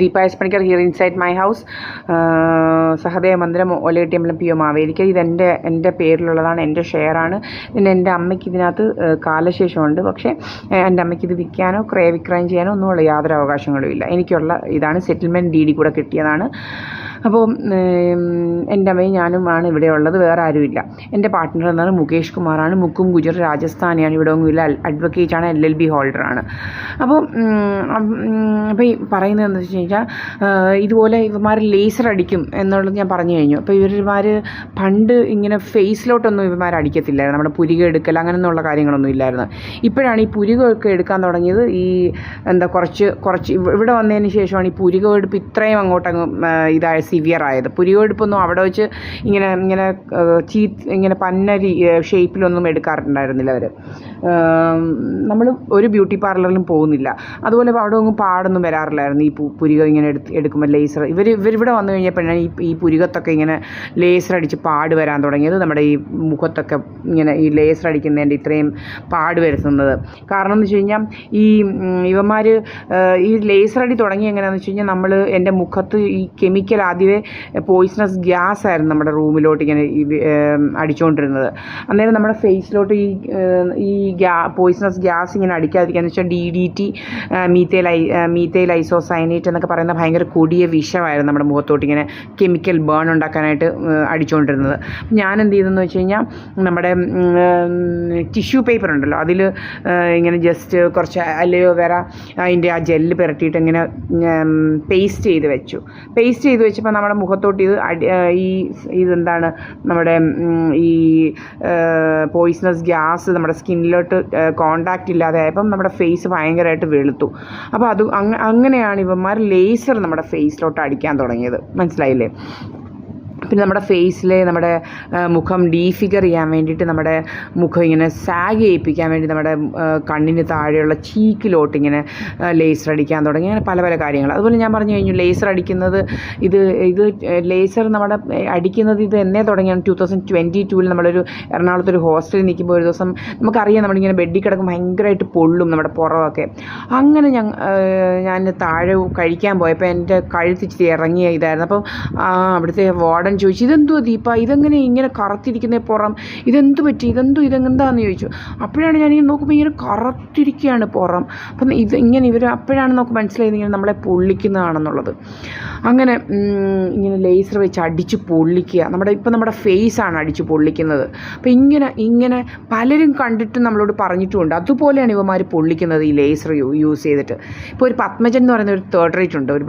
Deepa S Panicker here inside my house, Sahadeva മന്ദിരം, ഒലയട്ടിയമ്പലം, P O Mavelikkara. എൻ്റെ പേരിലുള്ളതാണ്, എൻ്റെ ഷെയറാണ്. പിന്നെ എൻ്റെ അമ്മയ്ക്ക് ഇതിനകത്ത് കാലശേഷമുണ്ട്. പക്ഷേ എൻ്റെ അമ്മയ്ക്ക് ഇത് വിൽക്കാനോ ക്രയവിക്രയം ചെയ്യാനോ ഒന്നുമുള്ള യാതൊരു അവകാശങ്ങളും ഇല്ല. എനിക്കുള്ള ഇതാണ്, സെറ്റിൽമെൻറ്റ് ഡീഡി കൂടെ കിട്ടിയതാണ്. അപ്പോൾ എൻ്റെ അമ്മയും ഞാനുമാണ് ഇവിടെ ഉള്ളത്, വേറെ ആരുമില്ല. എൻ്റെ പാർട്ട്ണർ എന്നാണ് മുകേഷ് കുമാറാണ്. മുക്കും ഗുജർ രാജസ്ഥാനിയാണ്, ഇവിടെ ഒന്നുമില്ല, അഡ്വക്കേറ്റാണ്, LLB ഹോൾഡറാണ്. അപ്പോൾ ഈ പറയുന്നത് എന്താണെന്ന് വെച്ച് കഴിഞ്ഞാൽ, ഇതുപോലെ ഇവന്മാർ ലേസർ അടിക്കും എന്നുള്ളത് ഞാൻ പറഞ്ഞു കഴിഞ്ഞു. അപ്പോൾ ഇവന്മാർ പണ്ട് ഇങ്ങനെ ഫേസിലോട്ടൊന്നും ഇവന്മാർ അടിക്കത്തില്ലായിരുന്നു, നമ്മുടെ പുരിക എടുക്കൽ അങ്ങനെയൊന്നുള്ള കാര്യങ്ങളൊന്നും ഇല്ലായിരുന്നു. ഇപ്പോഴാണ് ഈ പുരികമൊക്കെ എടുക്കാൻ തുടങ്ങിയത്. ഈ കുറച്ച് ഇവിടെ വന്നതിന് ശേഷമാണ് ഈ പുരിക എടുപ്പ് ഇത്രയും അങ്ങോട്ടങ്ങ് സിവിയർ ആയത്. പുരികെടുപ്പൊന്നും അവിടെ വെച്ച് ഇങ്ങനെ പന്ന ഷേപ്പിലൊന്നും എടുക്കാറുണ്ടായിരുന്നില്ല അവർ. നമ്മൾ ഒരു ബ്യൂട്ടി പാർലറിലും പോകുന്നില്ല. അതുപോലെ അവിടെ ഒന്നും പാടൊന്നും വരാറില്ലായിരുന്നു ഈ പുരിക ഇങ്ങനെ എടുക്കുമ്പോൾ ലേസർ. ഇവരിവിടെ വന്നു കഴിഞ്ഞപ്പോഴാണ് ഈ പുരികത്തൊക്കെ ഇങ്ങനെ ലേസർ അടിച്ച് പാട് വരാൻ തുടങ്ങിയത്. നമ്മുടെ ഈ മുഖത്തൊക്കെ ഇങ്ങനെ ഈ ലേസർ അടിക്കുന്നതിൻ്റെ ഇത്രയും പാട് വരുത്തുന്നത്. കാരണം എന്ന് വെച്ച് കഴിഞ്ഞാൽ ഇവന്മാർ ഈ ലേസർ അടി തുടങ്ങി എങ്ങനെയാണെന്ന് വെച്ച് കഴിഞ്ഞാൽ, എൻ്റെ മുഖത്ത് ഈ കെമിക്കൽ ആദ്യമേ പോയിസണസ് ഗ്യാസ് ആയിരുന്നു നമ്മുടെ റൂമിലോട്ട് ഇങ്ങനെ അടിച്ചുകൊണ്ടിരുന്നത്. അന്നേരം നമ്മുടെ ഫേസിലോട്ട് ഈ പോയിസണസ് ഗ്യാസ് ഇങ്ങനെ അടിക്കാതിരിക്കാന്ന് വെച്ചാൽ DDT, മീത്തൈൽ ഐസോസൈനേറ്റ് എന്നൊക്കെ പറയുന്ന ഭയങ്കര കൊടിയ വിഷമായിരുന്നു നമ്മുടെ മുഖത്തോട്ട് ഇങ്ങനെ കെമിക്കൽ ബേൺ ഉണ്ടാക്കാനായിട്ട് അടിച്ചുകൊണ്ടിരുന്നത്. ഞാൻ എന്ത് ചെയ്തെന്ന് വെച്ച് കഴിഞ്ഞാൽ, നമ്മുടെ ടിഷ്യൂ പേപ്പർ ഉണ്ടല്ലോ, അതിൽ ഇങ്ങനെ ജസ്റ്റ് കുറച്ച് അലോവേറ അതിൻ്റെ ആ ജെല്ല് പുരട്ടിയിട്ട് ഇങ്ങനെ പേസ്റ്റ് ചെയ്ത് വെച്ചപ്പോൾ നമ്മുടെ മുഖത്തോട്ട് ഇതെന്താണ് നമ്മുടെ ഈ പോയിസണസ് ഗ്യാസ് നമ്മുടെ സ്കിന്നിലോട്ട് കോണ്ടാക്റ്റ് ഇല്ലാതെ ആയപ്പം നമ്മുടെ ഫേസ് ഭയങ്കരമായിട്ട് വെളുത്തു. അപ്പോൾ അങ്ങനെയാണ് ഇവന്മാർ ലേസർ നമ്മുടെ ഫേസിലോട്ട് അടിക്കാൻ തുടങ്ങിയത്. മനസ്സിലായില്ലേ? പിന്നെ നമ്മുടെ ഫേസിലെ നമ്മുടെ മുഖം ഡീഫിഗർ ചെയ്യാൻ വേണ്ടിയിട്ട്, നമ്മുടെ മുഖം ഇങ്ങനെ സാഗ് ചെയ്യിപ്പിക്കാൻ വേണ്ടി നമ്മുടെ കണ്ണിന് താഴെയുള്ള ചീക്കിലോട്ട് ഇങ്ങനെ ലേസർ അടിക്കാൻ തുടങ്ങി. അങ്ങനെ പല പല കാര്യങ്ങൾ. അതുപോലെ ഞാൻ പറഞ്ഞു കഴിഞ്ഞു, ലേസർ അടിക്കുന്നത് ഇത് ലേസർ നമ്മുടെ അടിക്കുന്നത് ഇത് എന്നേ തുടങ്ങിയാണ് 2022 നമ്മളൊരു എറണാകുളത്തൊരു ഹോസ്റ്റലിൽ നിൽക്കുമ്പോൾ ഒരു ദിവസം നമുക്കറിയാം, നമ്മളിങ്ങനെ ബെഡിൽ കിടക്കും ഭയങ്കരമായിട്ട് പൊള്ളും നമ്മുടെ പുറമൊക്കെ. അങ്ങനെ ഞാൻ താഴെ കഴിക്കാൻ പോയപ്പോൾ എൻ്റെ കഴുത്തിച്ചിരി ഇറങ്ങിയ ഇതായിരുന്നു. അപ്പം അവിടുത്തെ വാർഡൻ ചോദിച്ചു, ഇതെന്തുവാ ദീപ, ഇങ്ങനെ കറുത്തിരിക്കുന്ന പുറം, ഇതെന്താന്ന് ചോദിച്ചു. അപ്പോഴാണ് ഞാനിങ്ങനെ നോക്കുമ്പോൾ ഇങ്ങനെ കറുത്തിരിക്കുകയാണ് പുറം. അപ്പം ഇവർ അപ്പോഴാണ് നമുക്ക് മനസ്സിലായത് ഇങ്ങനെ നമ്മളെ പൊള്ളിക്കുന്നതാണെന്നുള്ളത്. അങ്ങനെ ഇങ്ങനെ ലേസർ വെച്ച് അടിച്ച് പൊള്ളിക്കുക, നമ്മുടെ ഫേസാണ് അടിച്ച് പൊള്ളിക്കുന്നത്. അപ്പോൾ ഇങ്ങനെ പലരും കണ്ടിട്ടും നമ്മളോട് പറഞ്ഞിട്ടുമുണ്ട്, അതുപോലെയാണ് ഇവന്മാർ പൊള്ളിക്കുന്നത് ഈ ലേസർ യൂസ് ചെയ്തിട്ട്. ഇപ്പോൾ ഒരു പത്മജൻ എന്ന് പറയുന്ന ഒരു തേർഡ് റേറ്റ് ഉണ്ട്, ഒരു